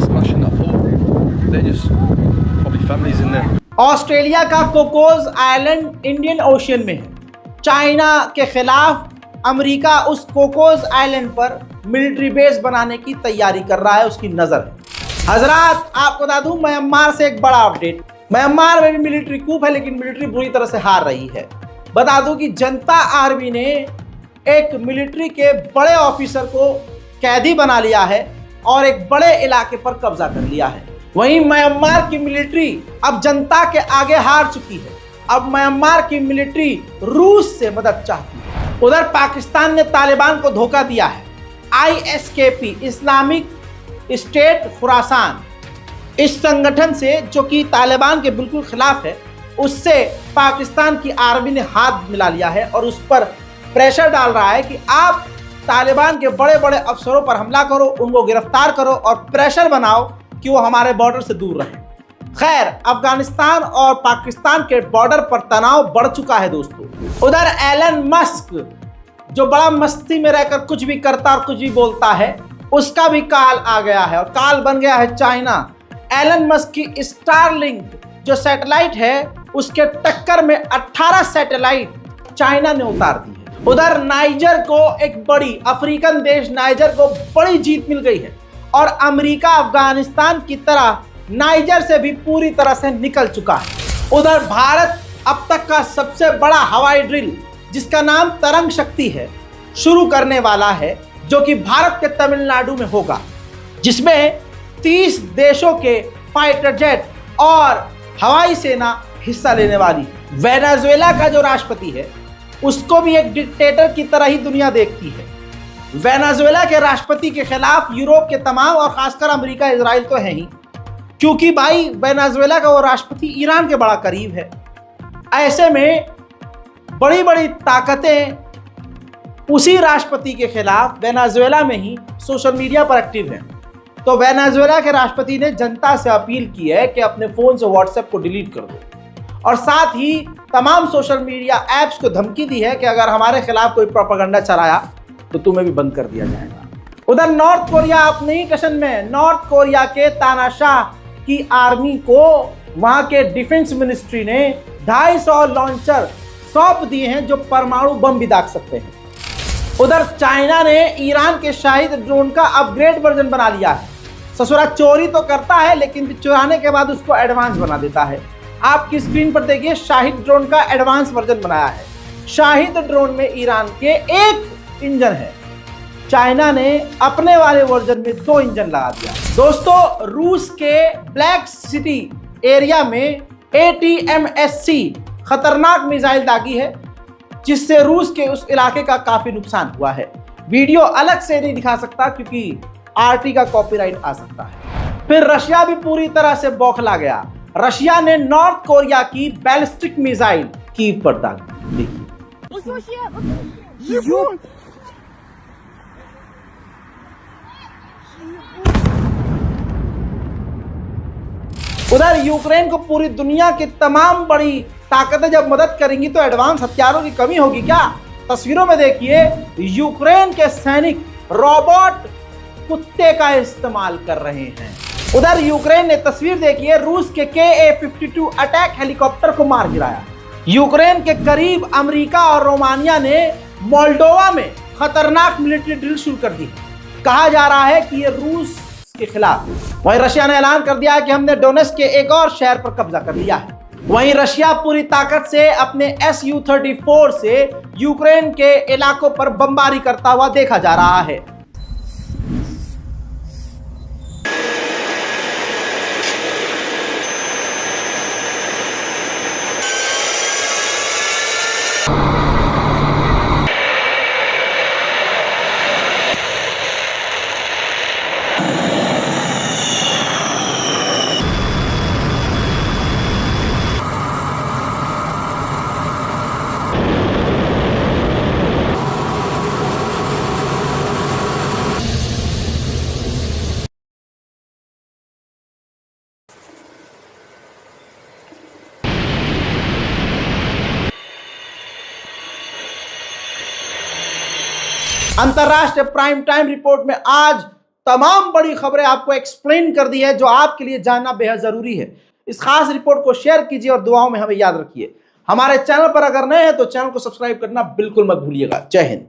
Smashing that pub up. They're just probably families in there. Australia का Cocos island Indian ocean में है। China के खिलाफ America उस Cocos island पर military base बनाने की तैयारी कर रहा है, उसकी नजर है। हजरात, आपको बता दूं, म्यांमार से एक बड़ा अपडेट। म्यांमार में भी मिलिट्री कूप है, लेकिन मिलिट्री बुरी तरह से हार रही है। बता दूं कि जनता आर्मी ने एक मिलिट्री के बड़े ऑफिसर को कैदी बना लिया है और एक बड़े इलाके पर कब्जा कर लिया है। वहीं म्यांमार की मिलिट्री अब जनता के आगे हार चुकी है। अब म्यांमार की मिलिट्री रूस से मदद चाहती है। उधर पाकिस्तान ने तालिबान को धोखा दिया है। ISKP, इस्लामिक स्टेट खुरासान, इस संगठन से, जो कि तालिबान के बिल्कुल खिलाफ है, उससे पाकिस्तान की आर्मी ने हाथ मिला लिया है और उस पर प्रेशर डाल रहा है कि आप तालिबान के बड़े बड़े अफसरों पर हमला करो, उनको गिरफ्तार करो और प्रेशर बनाओ कि वो हमारे बॉर्डर से दूर रहें। खैर, अफगानिस्तान और पाकिस्तान के बॉर्डर पर तनाव बढ़ चुका है दोस्तों। उधर एलन मस्क, जो बड़ा मस्ती में रहकर कुछ भी करता और कुछ भी बोलता है, उसका भी काल आ गया है और काल बन गया है चाइना। एलन मस्क की स्टारलिंक जो सैटेलाइट है, उसके टक्कर में 18 सैटेलाइट चाइना ने उतार दी है। उधर नाइजर को, एक बड़ी अफ्रीकन देश नाइजर को बड़ी जीत मिल गई है और अमेरिका अफगानिस्तान की तरह नाइजर से भी पूरी तरह से निकल चुका है। उधर भारत अब तक का सबसे बड़ा हवाई ड्रिल, जिसका नाम तरंग शक्ति है, शुरू करने वाला है, जो कि भारत के तमिलनाडु में होगा, जिसमें 30 देशों के फाइटर जेट और हवाई सेना हिस्सा लेने वाली है। वेनेजुएला का जो राष्ट्रपति है, उसको भी एक डिक्टेटर की तरह ही दुनिया देखती है। वेनेजुएला के राष्ट्रपति के खिलाफ यूरोप के तमाम और खासकर अमेरिका, इजराइल तो है ही, क्योंकि भाई वेनेजुएला का वो राष्ट्रपति ईरान के बड़ा करीब है। ऐसे में बड़ी बड़ी ताकतें उसी राष्ट्रपति के खिलाफ वेनेजुएला में ही सोशल मीडिया पर एक्टिव हैं। तो वेनेजुएला के राष्ट्रपति ने जनता से अपील की है कि अपने फोन से व्हाट्सएप को डिलीट कर दो और साथ ही तमाम सोशल मीडिया ऐप्स को धमकी दी है कि अगर हमारे खिलाफ कोई प्रोपेगेंडा चलाया तो तुम्हें भी बंद कर दिया जाएगा। उधर नॉर्थ कोरिया अपने ही टशन में नॉर्थ कोरिया के तानाशाह की आर्मी को वहां के डिफेंस मिनिस्ट्री ने 250 लॉन्चर सौंप दिए हैं जो परमाणु बम भी दाग सकते हैं। उधर चाइना ने ईरान के शाहिद ड्रोन का अपग्रेड वर्जन बना लिया है। ससुरा चोरी तो करता है लेकिन चुराने के बाद उसको एडवांस बना देता है। आपकी स्क्रीन पर देखिए, शाहिद ड्रोन का एडवांस वर्जन बनाया है। शाहिद ड्रोन में ईरान के 1 इंजन है, चाइना ने अपने वाले वर्जन में 2 इंजन लगा दिया। दोस्तों, रूस के ब्लैक सिटी एरिया में ATMSC खतरनाक मिसाइल दागी है जिससे रूस के उस इलाके का काफी नुकसान हुआ है। वीडियो अलग से नहीं दिखा सकता क्योंकि RT का कॉपीराइट आ सकता है। फिर रशिया भी पूरी तरह से बौखला गया। रशिया ने नॉर्थ कोरिया की बैलिस्टिक मिसाइल कीव पर दागी। देखिए, उधर यूक्रेन को पूरी दुनिया की तमाम बड़ी ताकतें जब मदद करेंगी तो एडवांस हथियारों की कमी होगी क्या? तस्वीरों में देखिए, यूक्रेन के सैनिक रोबोट कुत्ते का इस्तेमाल कर रहे हैं। उधर यूक्रेन ने तस्वीर देखिए, रूस के KA-52 अटैक हेलीकॉप्टर को मार गिराया। यूक्रेन के करीब अमेरिका और रोमानिया ने मोल्डोवा में खतरनाक मिलिट्री ड्रिल शुरू कर दी। कहा जा रहा है कि ये रूस के खिलाफ। वहीं रशिया ने ऐलान कर दिया है कि हमने डोनेट्स्क के एक और शहर पर कब्जा कर लिया है। वहीं रशिया पूरी ताकत से अपने Su-34 से यूक्रेन के इलाकों पर बमबारी करता हुआ देखा जा रहा है। अंतरराष्ट्रीय प्राइम टाइम रिपोर्ट में आज तमाम बड़ी खबरें आपको एक्सप्लेन कर दी है जो आपके लिए जानना बेहद जरूरी है। इस खास रिपोर्ट को शेयर कीजिए और दुआओं में हमें याद रखिए। हमारे चैनल पर अगर नए हैं तो चैनल को सब्सक्राइब करना बिल्कुल मत भूलिएगा। जय हिंद।